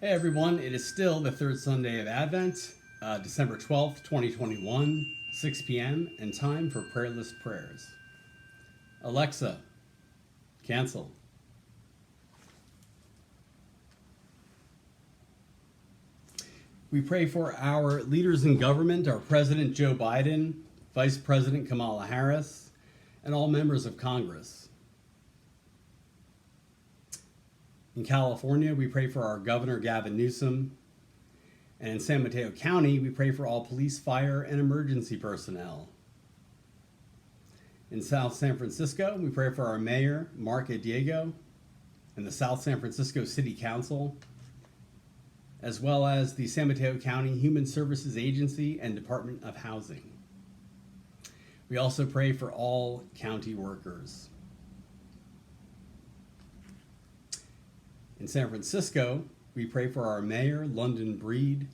Hey everyone, it is still the third Sunday of Advent, December 12th, 2021, 6 p.m., and time for prayerless prayers. Alexa, cancel. We pray for our leaders in government, our President Joe Biden, Vice President Kamala Harris, and all members of Congress. In California, we pray for our Governor Gavin Newsom. And in San Mateo County, we pray for all police, fire, and emergency personnel. In South San Francisco, we pray for our mayor, Mark Diego, and the South San Francisco City Council, as well as the San Mateo County Human Services Agency and Department of Housing. We also pray for all county workers. In San Francisco, we pray for our mayor, London Breed,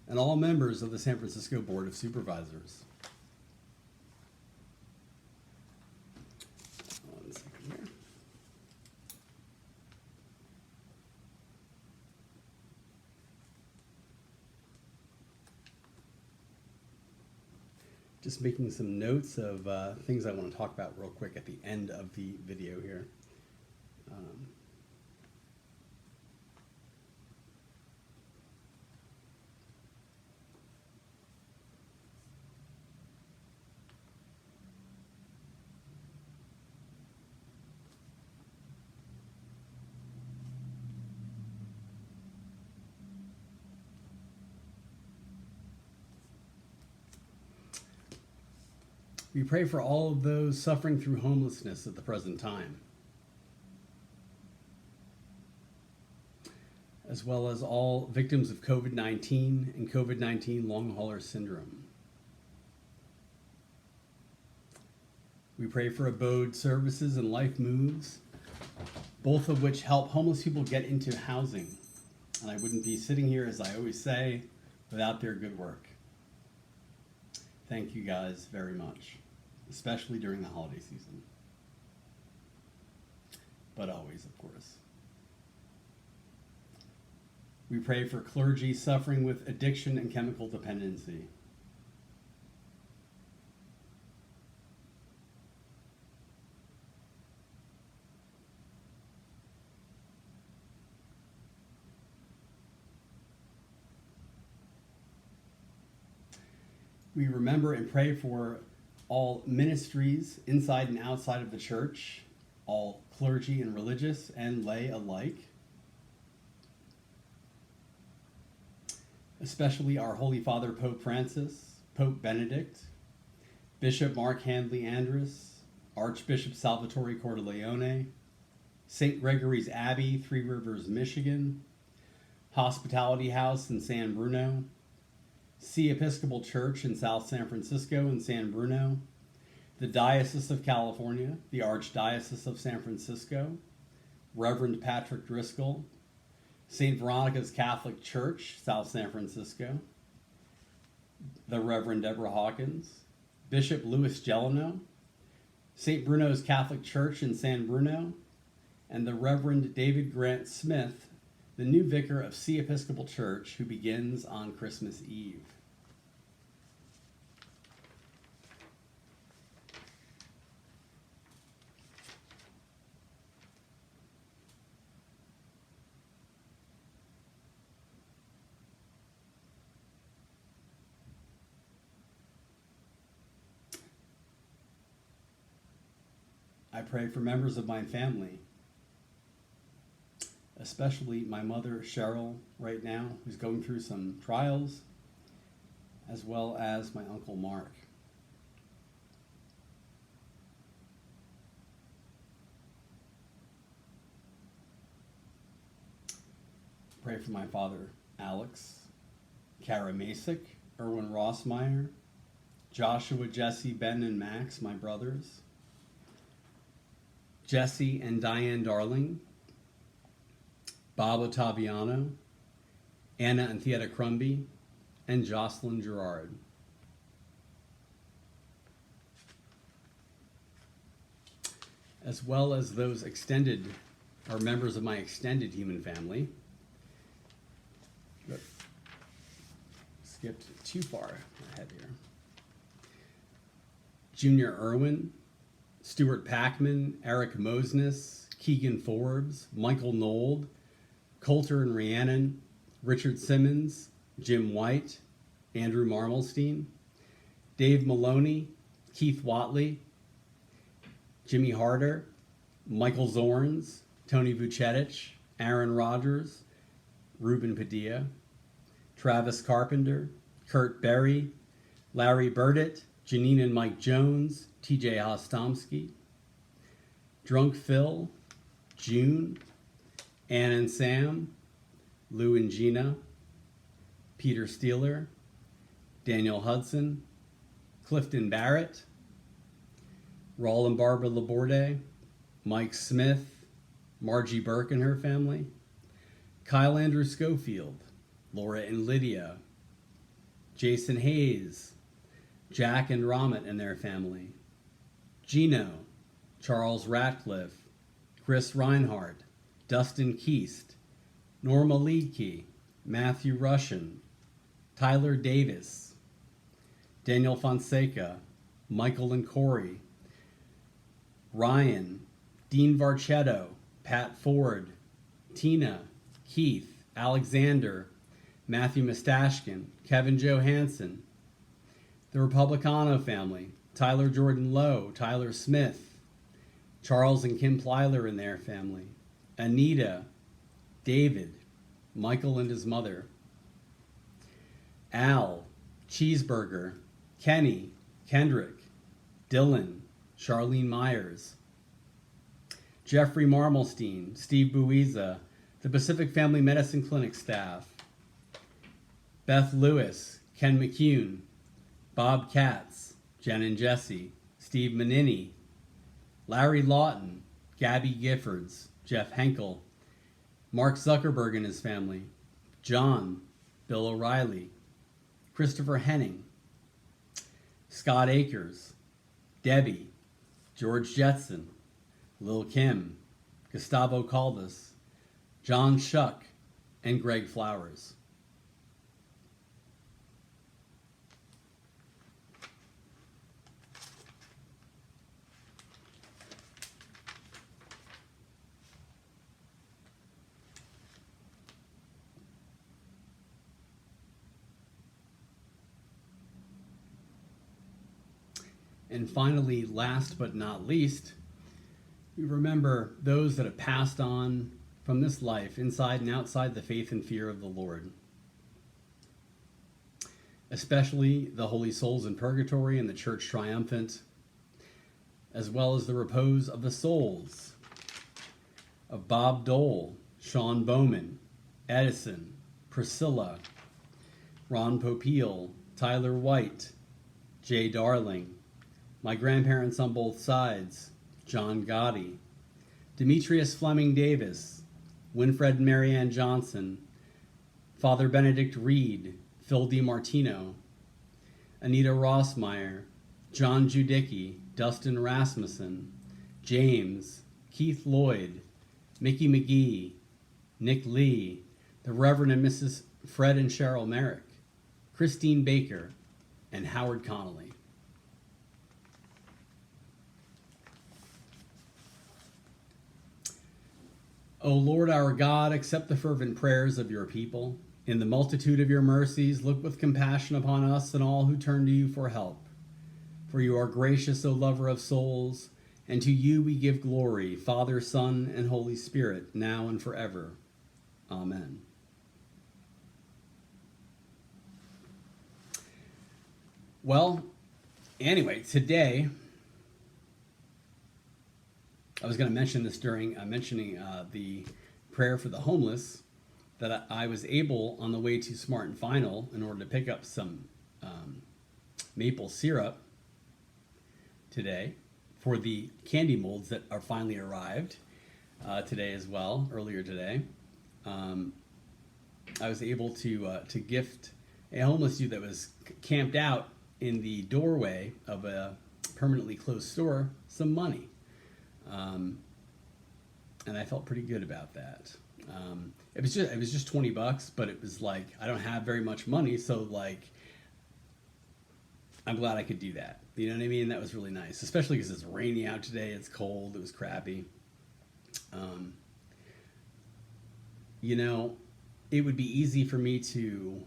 and all members of the San Francisco Board of Supervisors. One second here. Just making some notes of things I want to talk about real quick at the end of the video here. We pray for all of those suffering through homelessness at the present time, as well as all victims of COVID-19 and COVID-19 long hauler syndrome. We pray for Abode Services and Life Moves, both of which help homeless people get into housing. And I wouldn't be sitting here, as I always say, without their good work. Thank you guys very much, especially during the holiday season. But always, of course. We pray for clergy suffering with addiction and chemical dependency. We remember and pray for all ministries inside and outside of the church, all clergy and religious and lay alike, especially our Holy Father Pope Francis, Pope Benedict, Bishop Mark Handley Andrus, Archbishop Salvatore Cordileone, St. Gregory's Abbey, Three Rivers, Michigan, Hospitality House in San Bruno, Sea Episcopal Church in South San Francisco and San Bruno, the Diocese of California, the Archdiocese of San Francisco, Reverend Patrick Driscoll, St. Veronica's Catholic Church, South San Francisco, the Reverend Deborah Hawkins, Bishop Louis Gelano, St. Bruno's Catholic Church in San Bruno, and the Reverend David Grant Smith, the new vicar of Sea Episcopal Church, who begins on Christmas Eve. I pray for members of my family, especially my mother, Cheryl, right now, who's going through some trials, as well as my uncle, Mark. Pray for my father, Alex, Kara Masick, Erwin Rossmeyer, Joshua, Jesse, Ben, and Max, my brothers, Jesse and Diane Darling, Bob Ottaviano, Anna and Theata Crumby, and Jocelyn Gerard. As well as those extended, or members of my extended human family. skipped too far ahead here. Junior Irwin, Stuart Packman, Eric Mosnes, Keegan Forbes, Michael Nold, Coulter and Rhiannon, Richard Simmons, Jim White, Andrew Marmelstein, Dave Maloney, Keith Watley, Jimmy Harder, Michael Zorns, Tony Vucetich, Aaron Rodgers, Ruben Padilla, Travis Carpenter, Kurt Berry, Larry Burdett, Janine and Mike Jones, TJ Hostomsky, Drunk Phil, June, Ann and Sam, Lou and Gina, Peter Steeler, Daniel Hudson, Clifton Barrett, Raul and Barbara Laborde, Mike Smith, Margie Burke and her family, Kyle Andrew Schofield, Laura and Lydia, Jason Hayes, Jack and Ramit and their family, Gino, Charles Ratcliffe, Chris Reinhardt, Dustin Keast, Norma Leedke, Matthew Russian, Tyler Davis, Daniel Fonseca, Michael and Corey, Ryan, Dean Varchetto, Pat Ford, Tina, Keith, Alexander, Matthew Mustashkin, Kevin Johansson, the Republicano family, Tyler Jordan Lowe, Tyler Smith, Charles and Kim Plyler and their family, Anita, David, Michael and his mother, Al, Cheeseburger, Kenny, Kendrick, Dylan, Charlene Myers, Jeffrey Marmelstein, Steve Buiza, the Pacific Family Medicine Clinic staff, Beth Lewis, Ken McCune, Bob Katz, Jen and Jesse, Steve Manini, Larry Lawton, Gabby Giffords, Jeff Henkel, Mark Zuckerberg and his family, John, Bill O'Reilly, Christopher Henning, Scott Akers, Debbie, George Jetson, Lil Kim, Gustavo Caldas, John Shuck, and Greg Flowers. And finally, last but not least, we remember those that have passed on from this life inside and outside the faith and fear of the Lord, especially the holy souls in purgatory and the church triumphant, as well as the repose of the souls of Bob Dole, Sean Bowman, Edison, Priscilla, Ron Popeil, Tyler White, Jay Darling, my grandparents on both sides, John Gotti, Demetrius Fleming Davis, Winfred and Marianne Johnson, Father Benedict Reed, Phil DiMartino, Anita Rossmeyer, John Judicki, Dustin Rasmussen, James, Keith Lloyd, Mickey McGee, Nick Lee, the Reverend and Mrs. Fred and Cheryl Merrick, Christine Baker, and Howard Connolly. O Lord our God, accept the fervent prayers of your people. In the multitude of your mercies, look with compassion upon us and all who turn to you for help. For you are gracious, O lover of souls, and to you we give glory, Father, Son, and Holy Spirit, now and forever. Amen. Well, anyway, today, I was going to mention this during mentioning the prayer for the homeless, that I was able, on the way to Smart and Final, in order to pick up some maple syrup today for the candy molds that are finally arrived today as well, earlier today. I was able to gift a homeless youth that was camped out in the doorway of a permanently closed store some money. And I felt pretty good about that. It was just $20, but it was like, I don't have very much money. So like, I'm glad I could do that. You know what I mean? That was really nice, especially because it's rainy out today. It's cold. It was crappy. Um, you know, it would be easy for me to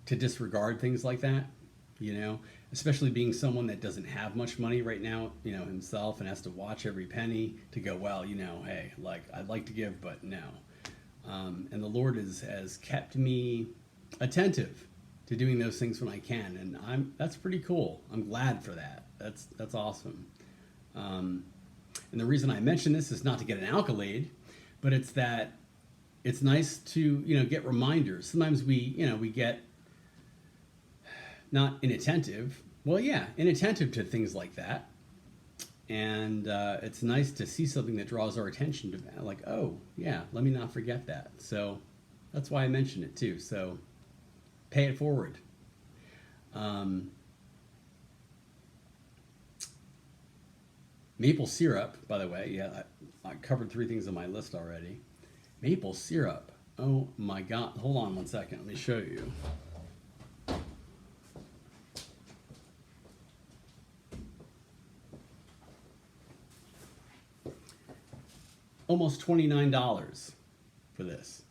disregard things like that. You know, especially being someone that doesn't have much money right now. You know himself and has to watch every penny to go. Well, you know, hey, like I'd like to give, but no. And the Lord has kept me attentive to doing those things when I can, and that's pretty cool. I'm glad for that. That's awesome. Um, and the reason I mention this is not to get an accolade, but it's that it's nice to get reminders. Sometimes we get not inattentive. Well, yeah, inattentive to things like that, and it's nice to see something that draws our attention to that. Like, oh yeah, let me not forget that. So that's why I mentioned it too. So pay it forward. Um, Maple syrup, by the way, yeah, I covered three things on my list already. Maple syrup. Oh my God. Hold on one second. Let me show you. Almost $29 for this.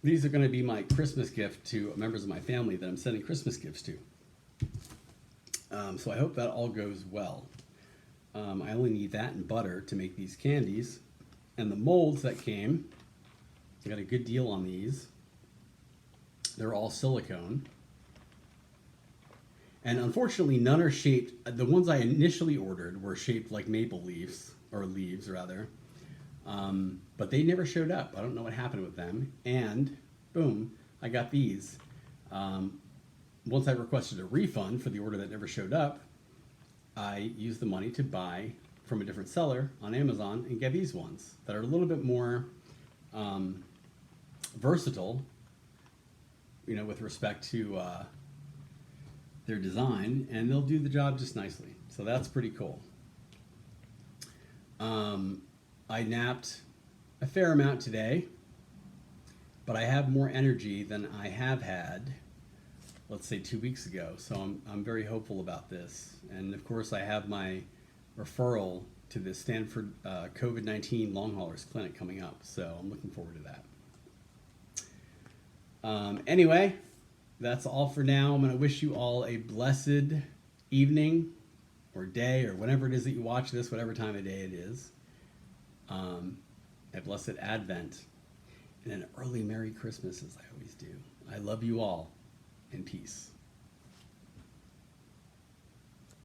These are going to be my Christmas gift to members of my family that I'm sending Christmas gifts to. So I hope that all goes well. I only need that and butter to make these candies. And the molds that came, I got a good deal on these. They're all silicone. And unfortunately, none are shaped. The ones I initially ordered were shaped like maple leaves, or leaves rather. But they never showed up. I don't know what happened with them. And boom, I got these. Once I requested a refund for the order that never showed up, I used the money to buy from a different seller on Amazon and get these ones that are a little bit more versatile, with respect to their design, and they'll do the job just nicely. So that's pretty cool. I napped a fair amount today, but I have more energy than I have had, let's say 2 weeks ago. So I'm very hopeful about this. And of course, I have my referral to the Stanford COVID-19 Long Haulers Clinic coming up. So I'm looking forward to that. Anyway, that's all for now. I'm going to wish you all a blessed evening or day or whenever it is that you watch this, whatever time of day it is. A blessed Advent and an early Merry Christmas, as I always do. I love you all, and peace.